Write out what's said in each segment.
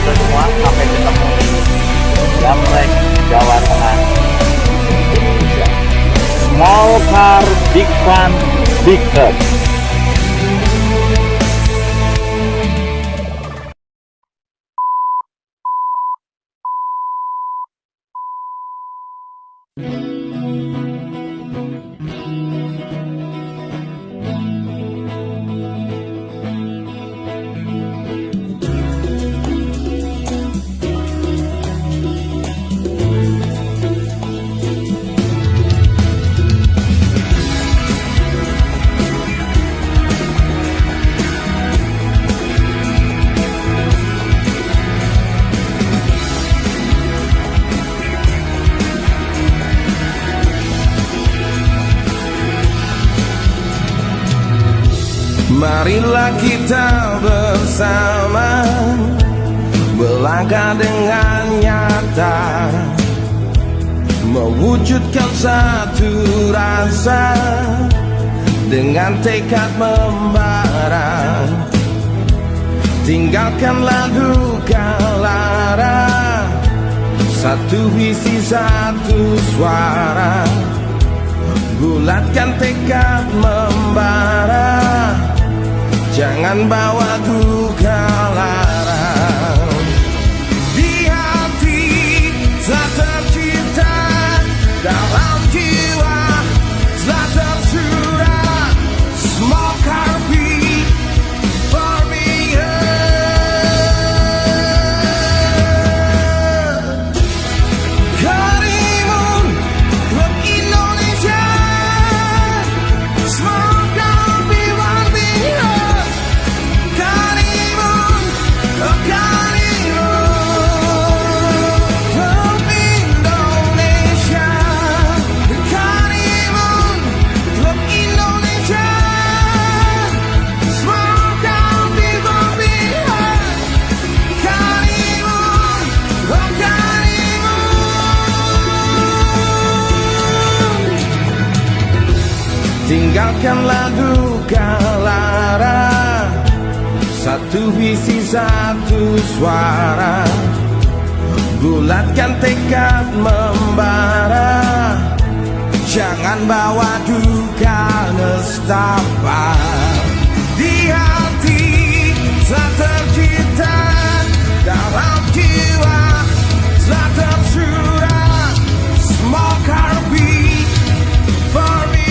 Semua sampai ketemu di Jambore, Jawa Tengah, Indonesia. Small car, big fun, big earth. Marilah kita bersama melangkah dengan nyata, mewujudkan satu rasa dengan tekad membara. Tinggalkanlah duka lara, satu visi satu suara, bulatkan tekad membara. Jangan bawa duka lara. Di hati telah tercipta, dalam jiwa telah tersurat, small car beat for me. Karimun, klub Indonesia, semoga one big heart. Karimun, oh Karimun, klub Indonesia. Karimun, klub Indonesia, semoga one big heart. Karimun, oh Karimun. Tinggalkanlah duka lara, satu visi satu suara, bulatkan tekad membara. Jangan bawa duka nestapa. Di hati telah tercipta, dalam jiwa telah tersurat, small car beat for me.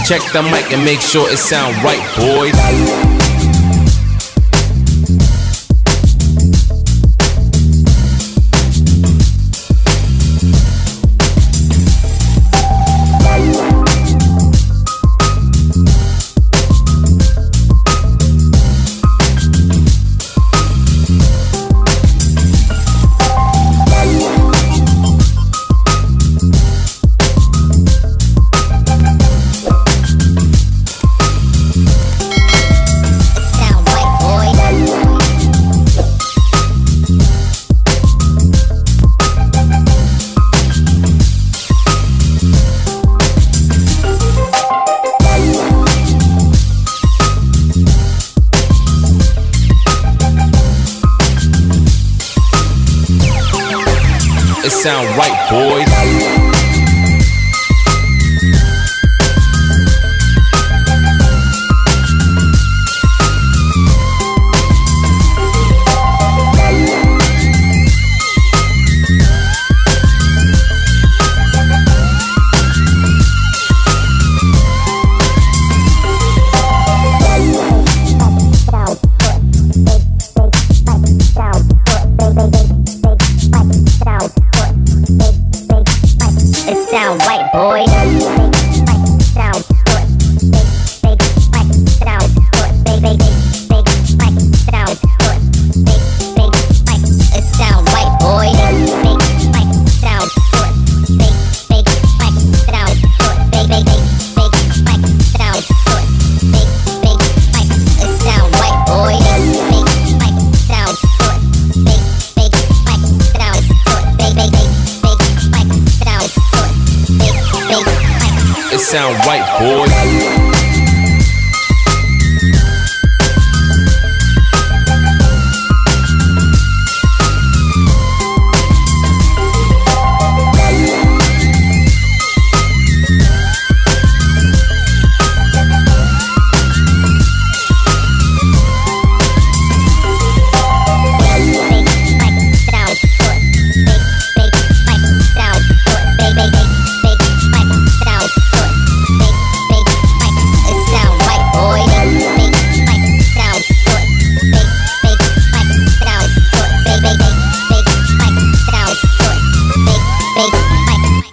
Check the mic and make sure it sound right, boys. It sound right, boys. It sound right, boys.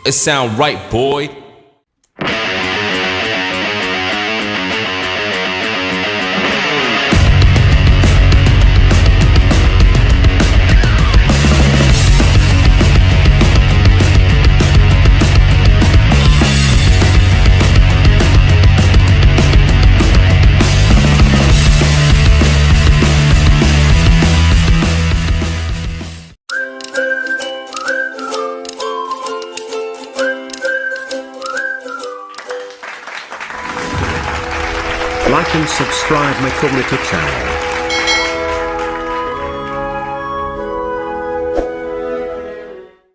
It sound right, boy. Like and subscribe my community channel.